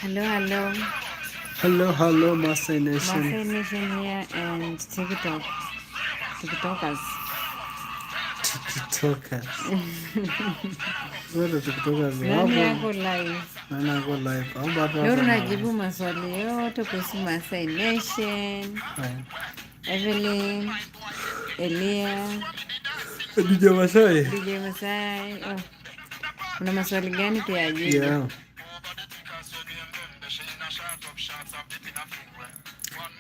Hello. Hello, Maasai Nation. Maasai Nation here and TikTokers. Zote TikTokers Nani wapo. yako live? Nani yako live? Au bado Leo tunajibu maswali yote kuhusu Maasai Nation. Evelyn, Elia, DJ Masai. Oh. Kuna maswali gani tuyajibu? Yeah.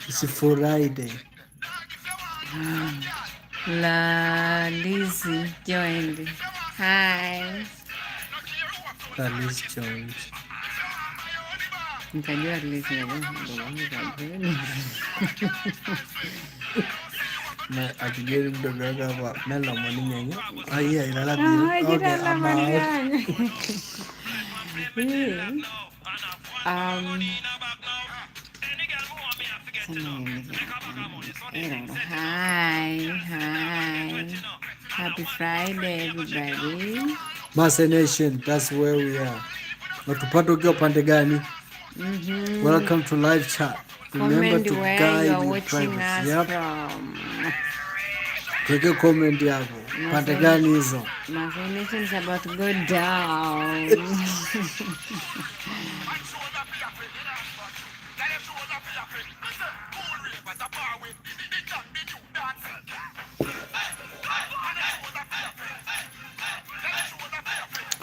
It's Friday. La Lizzy joined. Hi. La Lizzy joined. Nikajua Lizzy na akijeri mdogo wake hapa mela mwalimu yenye haya ilala bila. Okay, Hi. Happy Friday, everybody. Maasai Nation, that's where we are. Watupata ukiwa pande gani? Welcome to live chat. Remember to guide you are watching us from. Tuweke comment yako. Pande gani hizo? Maasai Nation is about to go down.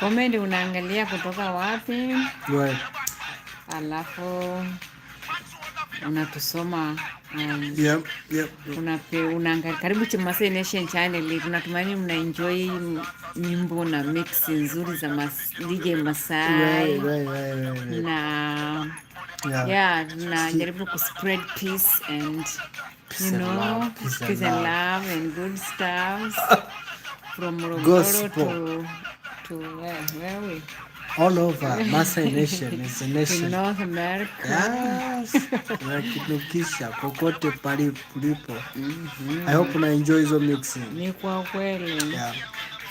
Comment unaangalia kutoka wapi? Right. Alafu unatusoma Yep. Unaangalia karibu Maasai Nation channel. Tunatumaini mna enjoy nyimbo na mix nzuri za DJ Masai. Right. Na tunajaribu ku spread peace and peace and love and good stuff from Morogoro to where we all over. Maasai Nation is a nation. in North America. Yes. Nakinukisha kokote palipo. I hope una enjoy hizo mixing. Ni kwa kweli. Yeah.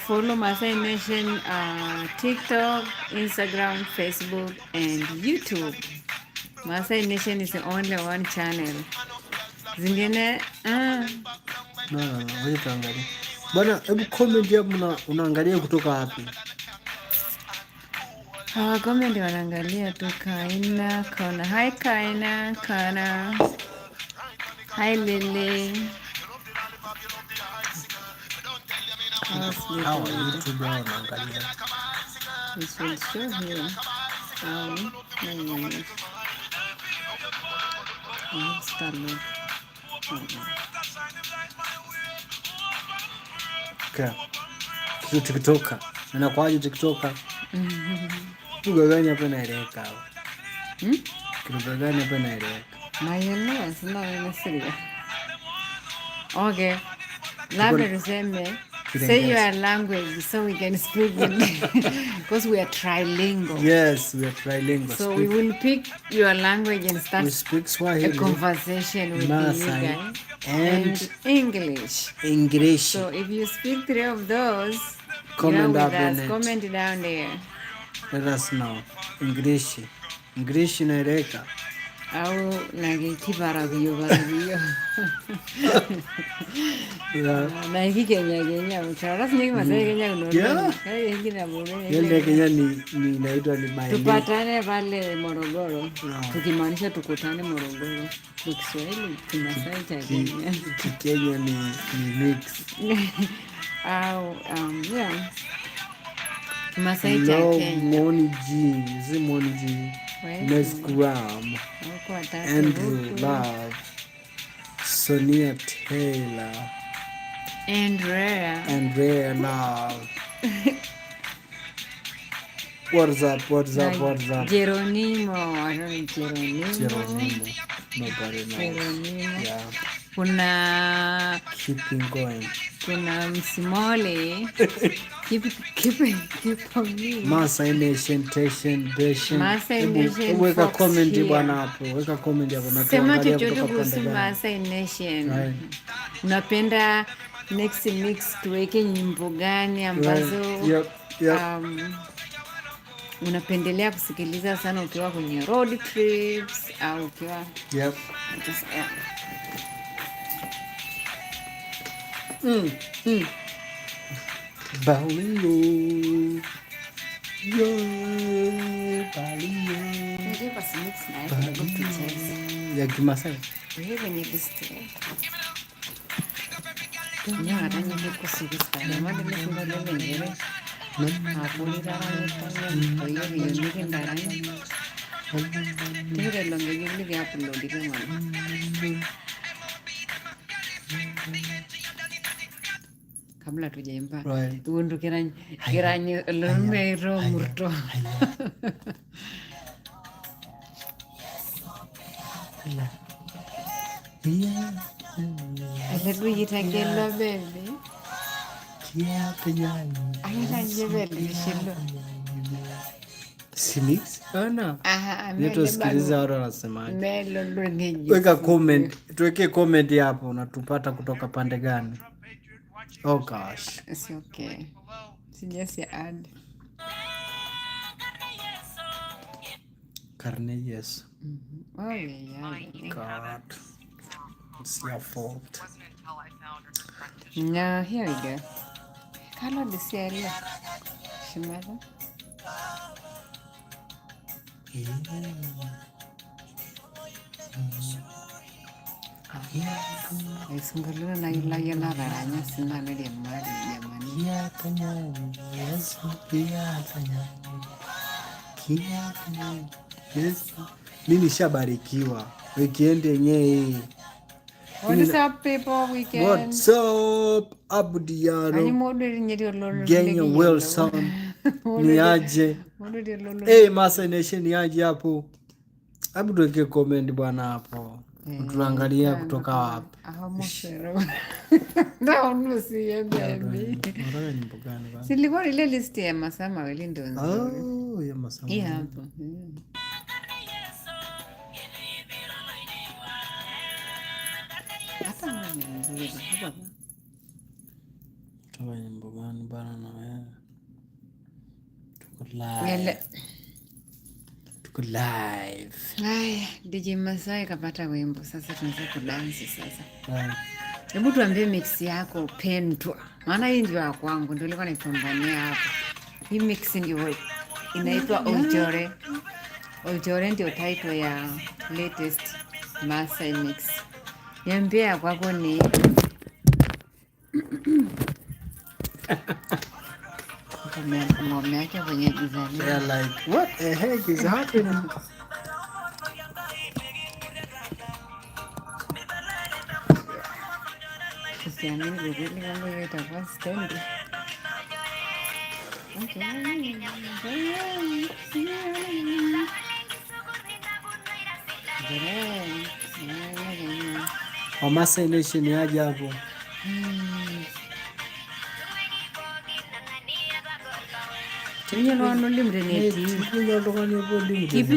Follow Maasai Nation TikTok, Instagram, Facebook and YouTube. Maasai Nation is the only one channel. Zingine No, wewe tuangalie. Bwana, hebu comment hapo unaangalia kutoka wapi? Comment wanaangalia tu Kaina, Kana. Hi Kaina, Kana. Hi Lily. How are YouTube wanaangalia? This will show here. Kitu TikToka. Unakwaje TikToka? Kitu gani hapa naeleka hapo? Kitu gani hapa naeleka? Maelewa sina siri. Okay. Labda tuseme say your language so we can speak because we are trilingual. Yes, we are trilingual. So we will pick your language and start we speak Swahili, a conversation with Maasai, you guys and English. So if you speak 3 of those, comment down there. Let us know. English inaeleka au nakikibarabiyo na hiki Kenya mchara singi Masai Kenya unaona hiki na bure ile Kenya ni inaitwa ni maeneo. Tupatane pale Morogoro. Tukimaanisha tukutane Morogoro. Kiswahili Kimasai cha Kenya. Kenya ni mix au Kimasai cha Kenya. Moniji Nesgram, Andrew Love, Sonia Taylor, Andrea Love. What's up? Geronimo. Nobody knows. Yeah. Kuna keeping going. Kuna Msimole. Keep on me. Maasai Nation. Weka comment bwana hapo. Weka comment hapo na sema chochote kuhusu Maasai Nation. Unapenda next mix tuweke nyimbo gani ambazo Yep. Unapendelea kusikiliza sana ukiwa kwenye road trips au ukiwa Balingo. Ya Kimasai kwenye list nyakatanya kekusikisana madelesindolelengere akuliraranyitanya oyokiyomikindarany tiirelongeyolikeapulodikeng'ona kabla tujaimba tuundu kirany lomeiro murto Alekuyitakelwa bebe akitanyebelishilo Sinix? No. Tusikiliza watu wanasemaje. Melolongeji. Weka comment, tuweke comment hapo unatupata kutoka pande gani? Oh gosh. It's okay. Sijasi add. Karne Yesu. Oh yeah. God. It's your fault. Now here we go. Kalo disiela. Shimada. Isunguluna na ilaya na raranya sina nile mali jamani. Kia kanya Yesu, kia kanya. Kia kanya Yesu. Mimi nishabarikiwa. Weekend yenyewe. What is up people weekend? What's up? Abdiaro. Genya Wilson. Ni aje. Masa Nation ni aje hapo. Hebu tuweke comment bwana hapo. Tuangalia kutoka wapi. Ndaonusie baby. Silikuwa ile list ya Masaa Mawili ndio nzuri. Oh, ya Masaa Mawili. Hapo. Hata mimi nzuri hapa. Kama nyimbo gani bana na wewe? Tuko live. Haya, DJ Masai kapata wimbo. Sasa tunaweza kudansi sasa. Hebu tuambie mix yako pendwa. Maana hii ndio ya kwangu, ndio nilikuwa naipambania hapa. Hii mix ndio inaitwa Oljore. Oljore ndio title ya latest Masai mix. Niambie ya kwako ni ngome yake kwenye gizani. They're like, what the heck is happening? Siamini vizuri kama hiyo itakuwa stendi. Masaa Nation ni aje hapo. Keep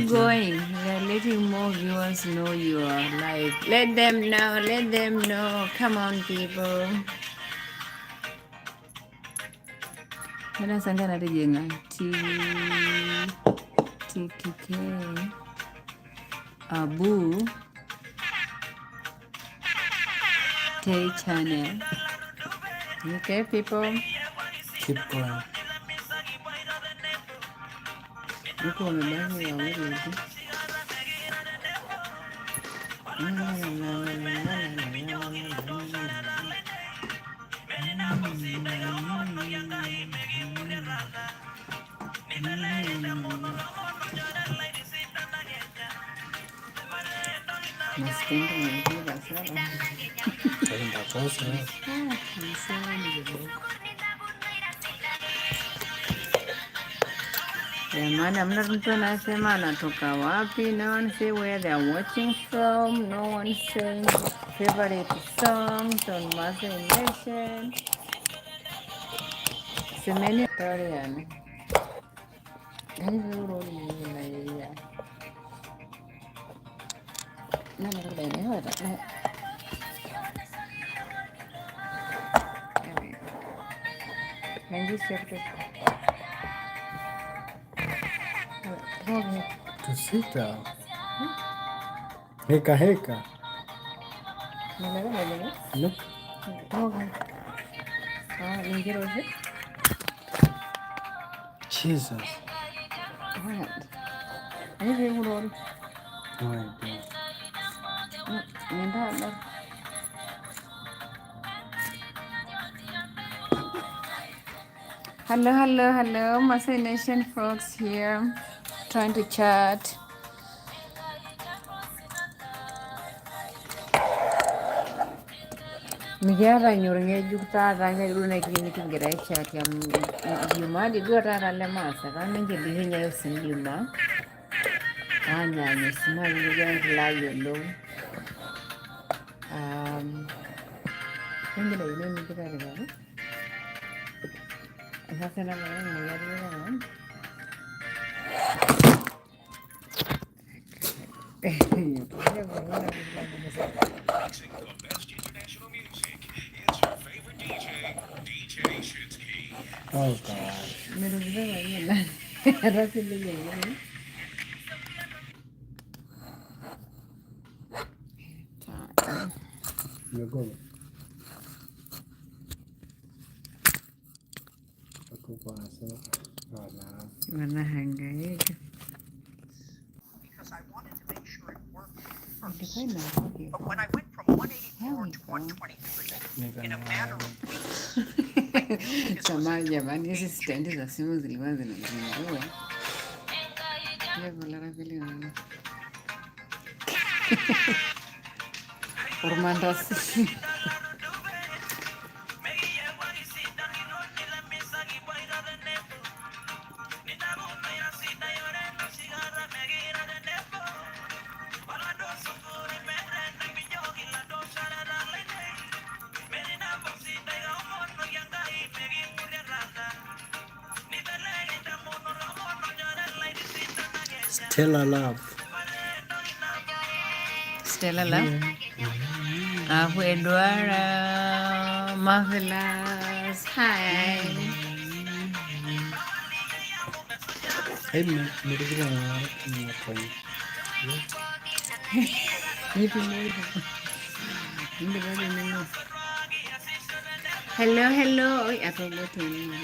going. We are letting more viewers know you are live. Let them know. Come on, people. Mena sanga na rejenga. TKK. Abu. Tay channel. Okay, people. Keep going. Huko wamebaki wawili tu. Nasipenda mwenyewe sana. Jamani, hamna mtu anasema anatoka wapi. No one say where they are watching from. No one saying favorite songs on Masai Nation. Semeni story yani. Hivi uroli na yeye. Nani ndio Tusita. Heka heka. No. Jesus. Hello, Masai Nation folks here, trying to chat. Mikiata nyorngejuk taata nkeju nikigira aichat amu Ijumaa dii duo taata lemaasa kaninche dii ninye osim Ijumaa aanyaanya simu ajo kegira nkila ayiolou kingira ine nikitipikaki sasa napikaki Oh God. Umegoma? Wanahangaika. But when I went from 184 to 123 in a matter of weeks, Samahani jamani, hizi stendi za simu zilikuwa zinazungua. Ormandas. Stella Love. Stella Love. Eduardo, marvelous. Hi. Hey, nilikuwa na Hello. Oi, atolo tuni.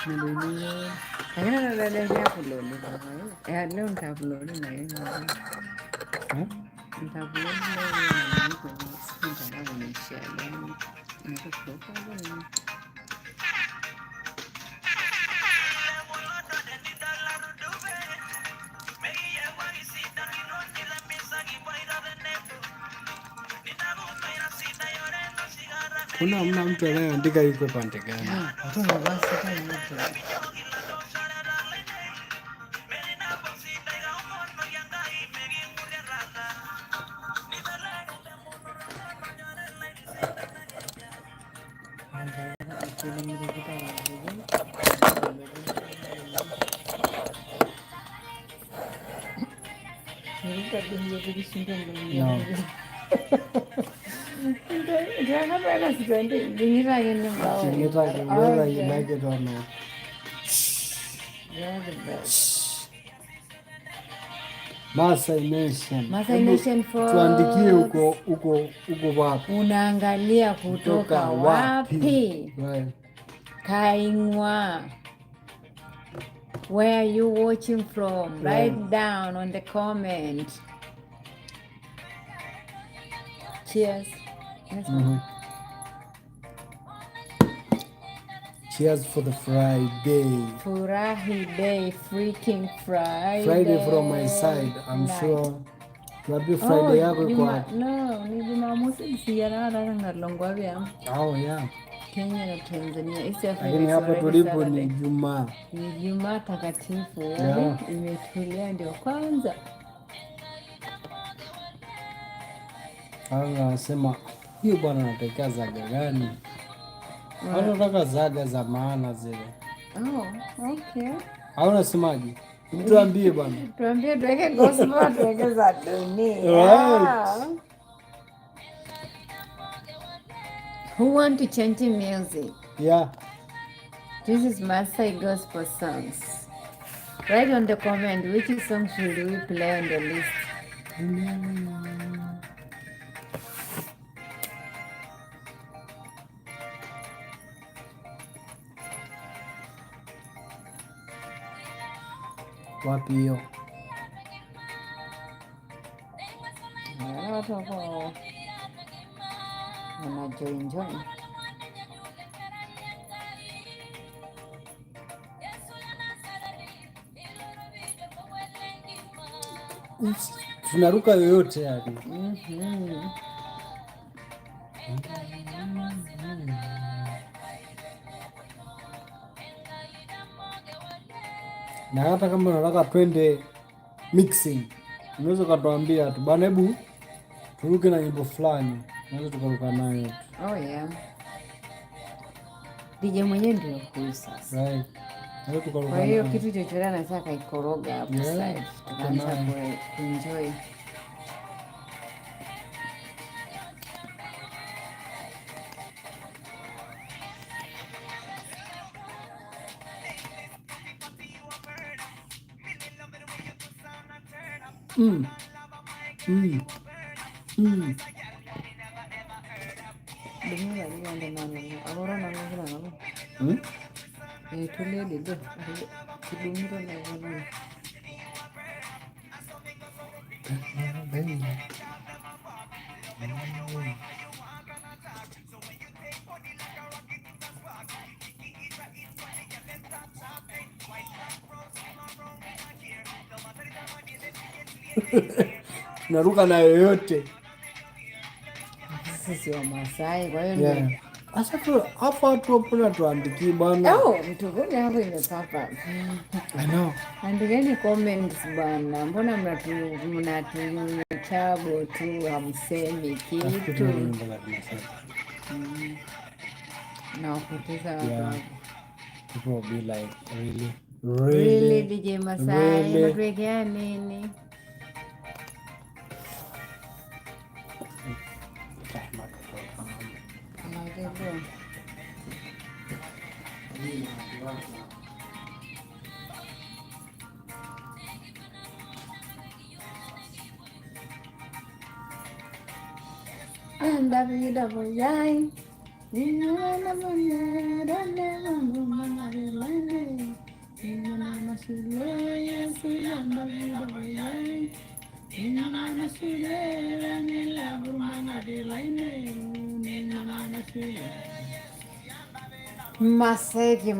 Nadunia. Kaya na dada upload leo. Leo nitaupload na yeye. Nitaupload leo kwenye nitakuonyesha leo. Kuna mna mtu anayeandika yuko pande gani? No. Whether you like it or not. Masai Nation for tuandikie uko wapi? Unaangalia kutoka wapi? Right. Kaingwa. Where are you watching from? Write down on the comment. Cheers. Cheers for the Friday. Furahi day, freaking Friday. Friday from my side, I'm sure. Tuambie Friday yako iko wapi? No, ni Jumamosi siyarara ngalongwa vya. Oh yeah. Kenya na Tanzania. Lakini hapa tulipo ni Ijumaa. Ni Ijumaa takatifu. Imetulia ndio kwanza. Anasema hiyo bwana anataka zaga gani? Anataka zaga za maana zile. Oh, okay. Au unasemaje? Mtuambie bwana. Tuambie tuweke gospel tuweke za dunia. Who want to change music? Yeah. This is Maasai gospel songs. Write on the comment which song should we play on the list. Wapi hiyo? Watu wako wanajoinjoy. Tunaruka yoyote yani. Na hata kama unataka twende mixing, unaweza ukatuambia tu bana, hebu turuke na nyimbo fulani, naweza tukaruka nayo. Oh yeah. DJ mwenyewe ndio huyu sasa. Right. Kwa hiyo kitu chochote anaweza kaikoroga hapo sasa. Tunaanza kuenjoy. Tunaruka na yoyote. Sisi wa Masai, kwa hiyo asa tu hapo watu hapo tuandiki bwana. Mtu gani hapo imepapa. I know. Andikeni comments bwana. Mbona mnatuchabo tu hamsemi kitu. Na kupoteza watu. People will be like, really DJ Masai, unatuwekea nini?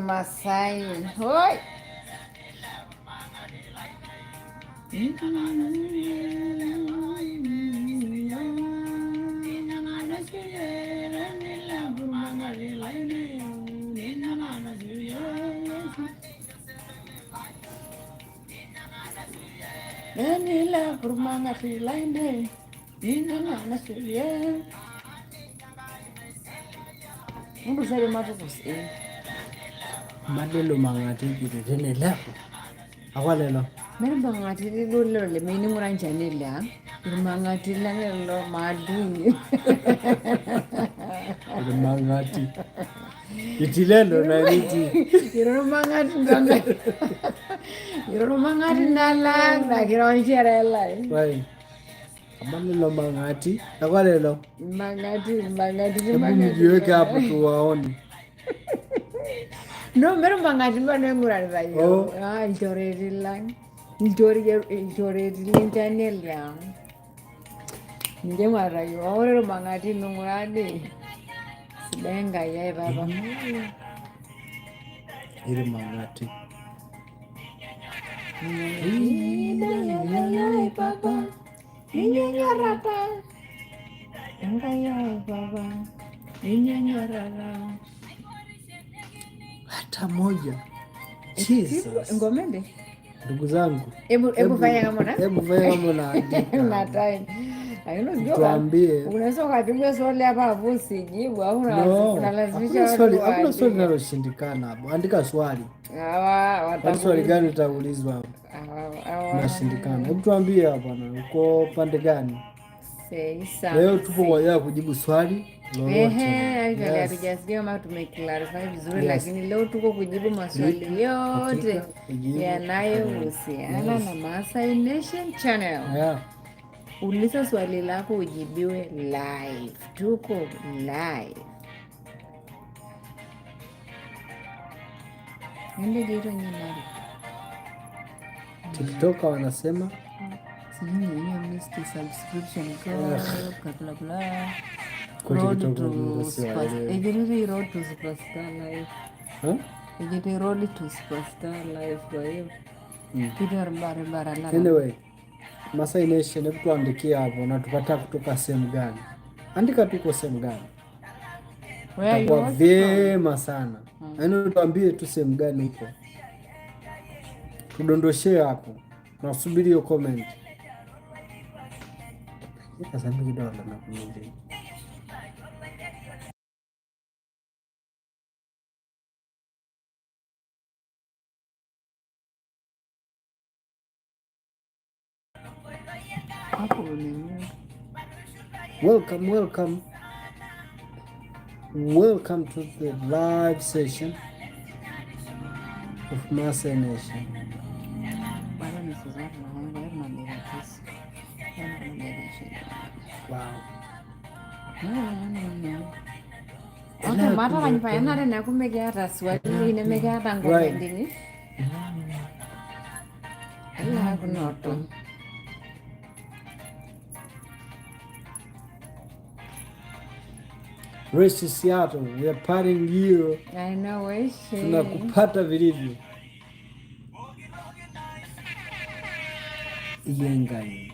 Masai. Hoi. Madelo mangati kitene lapo. Awalelo. Mere mangati lolo le mini muranjani la. Mangati la lo maduni. Mangati. Itilelo na niti. Iro mangati nganga. Iro mangati nala na kironjera la. Right. Amalelo mangati. Awalelo. Mangati. Jiweke hapo tuwaone. No, pero mangati bano ngurani bayo. Njoreri lang. Njoreri channel ya. Nje marayo. Awore mangati ngurani. Sibenga ya baba. Ile mangati. Ya baba. Nyanyarata. Enga ya baba. Nyanyarata. Hata moja. Jesus. Ngomende. Ndugu zangu. Hebu fanya kama na. Hebu fanya kama na. Na time. Tuambie. Unaweza kupiga swali hapa hapo usijibu au unalazimisha watu. Hakuna swali linaloshindikana hapo. Andika swali. Swali gani utaulizwa hapo? Nashindikana. Hebu tuambie hapa bwana, uko pande gani? Sasa. Leo tupo kwa ajili ya kujibu swali Actually hatujasikia kama tumeclarify vizuri, lakini leo tuko kujibu maswali yote yanayohusiana na Maasai Nation Channel. Yeah. Uliza swali lako ujibiwe live. Tuko live. Nende jiro nyinari. TikTok wanasema sijui missed subscription bla bla. Road to Superstar Live. Ejete road to Superstar Live kwa hiyo. Kitu bara la. Anyway, Maasai Nation, hebu tuandikia hapo na tupata kutoka sehemu gani. Andika tuko sehemu gani. Kwa vyema sana. Yaani tuambie tu sehemu gani uko. Tudondoshee hapo. Nasubiri hiyo comment. Sasa mimi kidogo na kuongea. Welcome to the live session of Maasai Nation. Wow. Okay, mata kanifanya nare na kumegea swali nimegea tango ending. Ila kunoto. Race Seattle, we are partying you. I know we should. Tunakupata vilivyo. Yengai.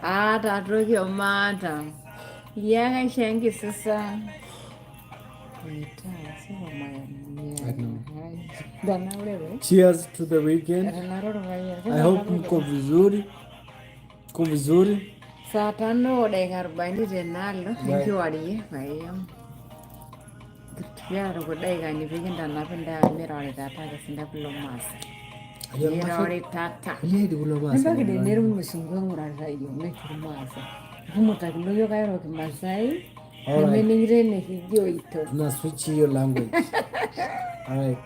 Atoki omata. Yanga shengi sasa. Cheers to the weekend. I hope mko vizuri. Mko vizuri. Saa 5:40 tenalo nikiwarie paia. Yaro kudai ni vikinda napenda mirare tata kasinda kulo masa. Mirare tata. Yedi kulo masa. Namba kide neru musungu ngurara iyo mekuru masa. Kumuta kulo kairo kimasai. Nimeningire ni hiyo ito. Na switch hiyo language. Alright.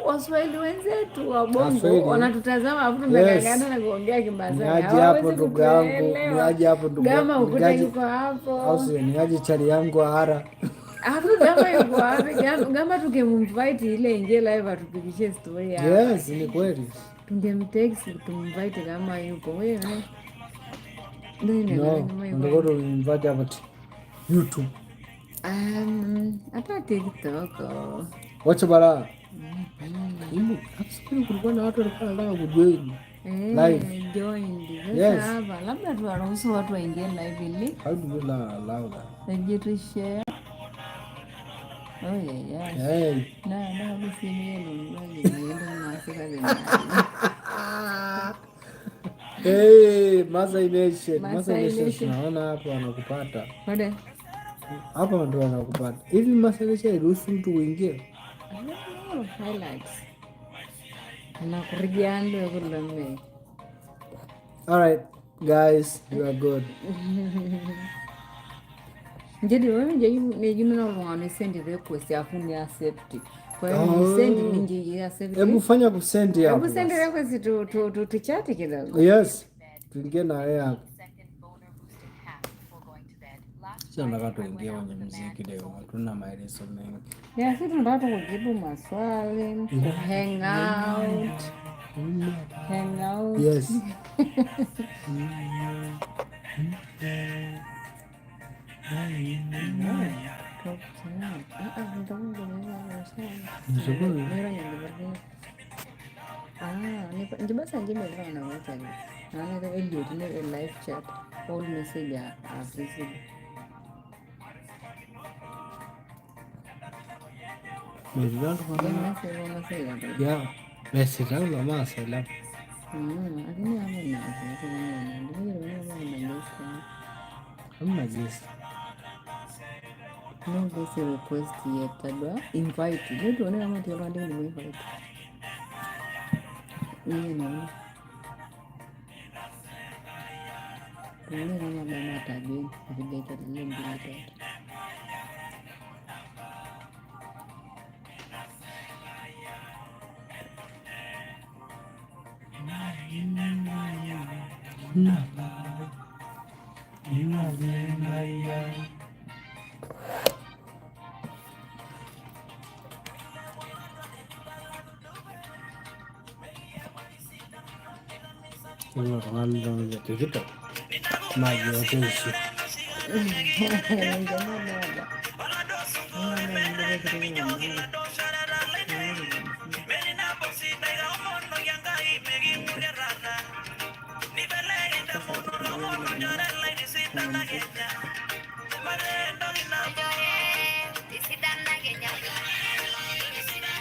Waswahili wenzetu wa Bongo wanatutazama hapo tumegangana na kuongea Kimasai. Niaje hapo ndugu yangu, niaje hapo ndugu yangu. Gama ukuta yuko hapo. Au sio, niaje chali yangu ara. Hapo Gama yuko hapo. Gama tukimvite ile ingie live atupikishie story hapo. Yes, ni kweli. Tungemtext tumvite kama yuko wewe. No, ndio invite hapo YouTube. Hata TikTok. Wacha bara. Hapo kulikuwa na watu walikuwa wanataka kujoin live. Yes. Sasa labda tuwaruhusu watu waingie live ili. How do you allow that? They share. Oh yeah. Hey. Na msimu Hey, Maasai Nation. Maasai Nation naona hapo anakupata. Wade. Hapa ndo anakupata. Hivi Maasai Nation iruhusu mtu kuingia? Highlights. Na kuriando kulame. All right, guys, you are good. Jadi wewe ni na wrong send request afu ni accept. Kwa hiyo send ningi accept. Hebu fanya kusend hapo. Hebu send request tu chat kidogo. Yes. Tuingie na yeye hapo. Sasa nataka tuingie kwenye muziki leo. Hatuna maelezo mengi. Ya sisi tunataka kujibu maswali, hang out. Yes. Basa njime na wata ni. Na Elliot ni live chat. All message as received. Ya, message au la masa la. Hamna jinsi. No, this is a request yet. Invite. You don't know what you're doing. Invite. You know. You know what matter again. If you get it, you do it.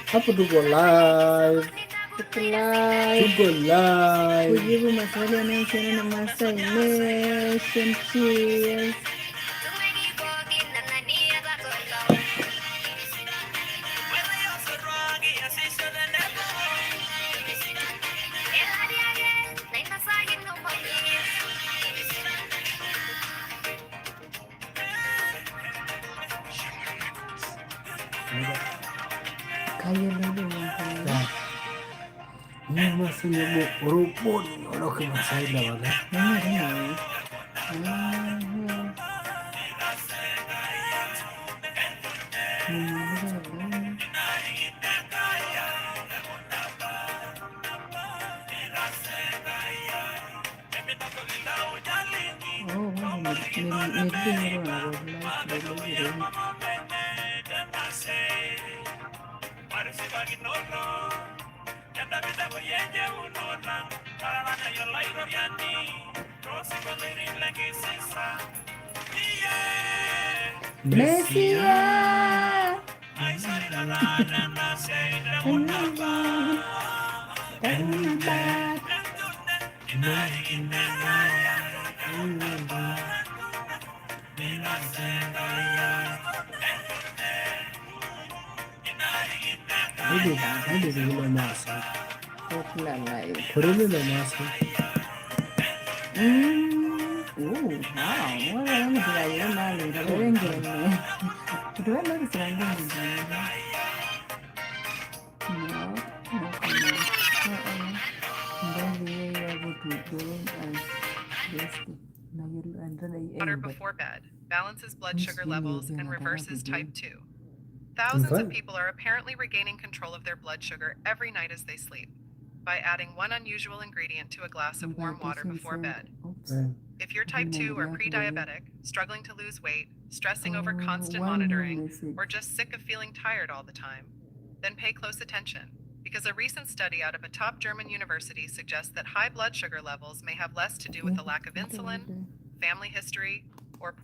Hapo tuko live. Tuko live. Kujibu maswali yanayohusiana na Masai Nation. Cheers. Masanya rupun orang ke Masai dah mana? Messia. Ini gula masa. Kurang gula masa. Wow, orang Melayu malu, orang gini. Kedua lagi serangga ni. Water before bed balances blood sugar levels and reverses type 2. Thousands of people are apparently regaining control of their blood sugar every night as they sleep by adding one unusual ingredient to a glass of warm water before bed. If you're type 2 or pre-diabetic, struggling to lose weight, stressing over constant monitoring, or just sick of feeling tired all the time, then pay close attention, because a recent study out of a top German university suggests that high blood sugar levels may have less to do with a lack of insulin, family history, or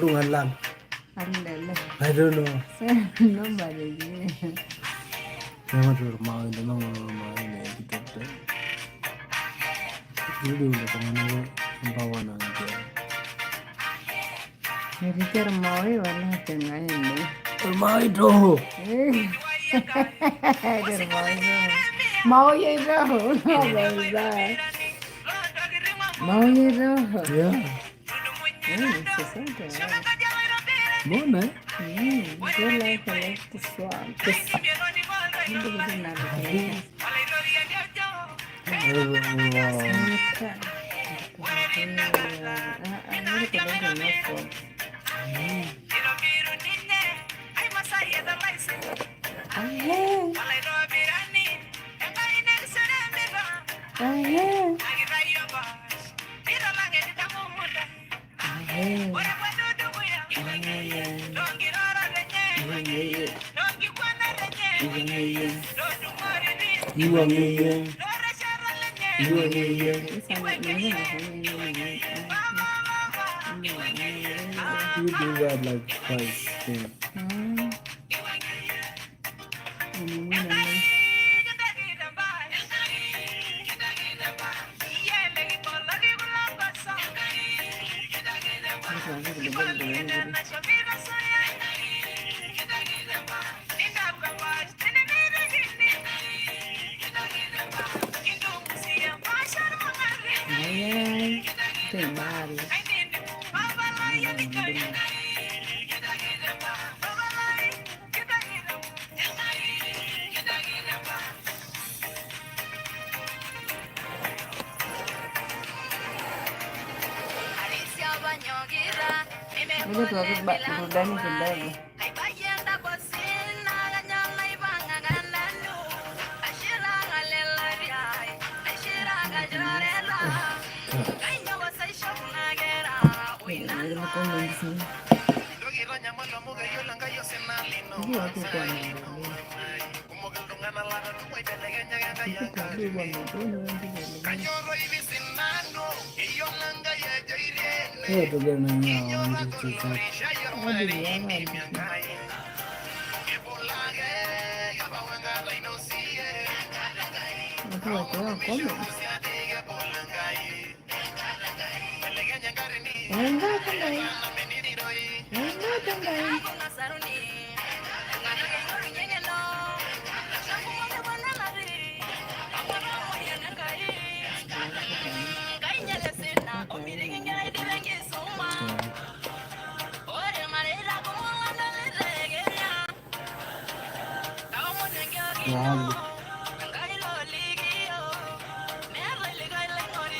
Ngalan. I don't know. Nobody. Nama rumah ini nama rumah ini gitu. Dulu dengan bawa nanti. Jadi cara mau wala tengah ini. Maito. Maoyedo. Maoyedo. Yeah. Sasa. Mbona? Your life like to swap. You do that like twice. Yeah. Ngoja tuwape burudani kidogo.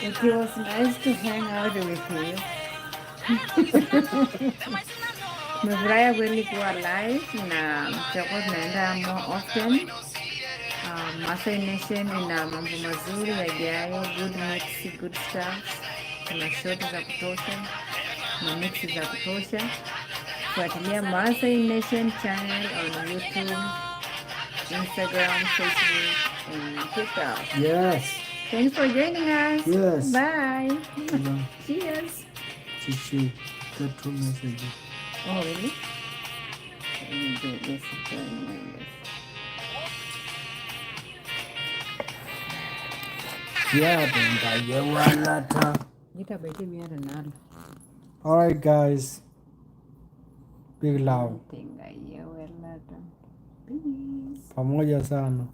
It was nice to hang out with you. Nimefurahia kweli kuwa live na tutakuwa tunaenda more often. Masai Nation ina mambo mazuri yajayo, good mix, good stuff. Kuna short za kutosha na mix za kutosha. Fuatilia Masai Nation channel on YouTube, Instagram, Facebook, and TikTok. Yes. Thanks for joining us. Yes. Bye. Bye. Cheers. Chichi. Got 2 messages. Oh, really? Yes, Alright guys. Big love. Peace. Pamoja sana.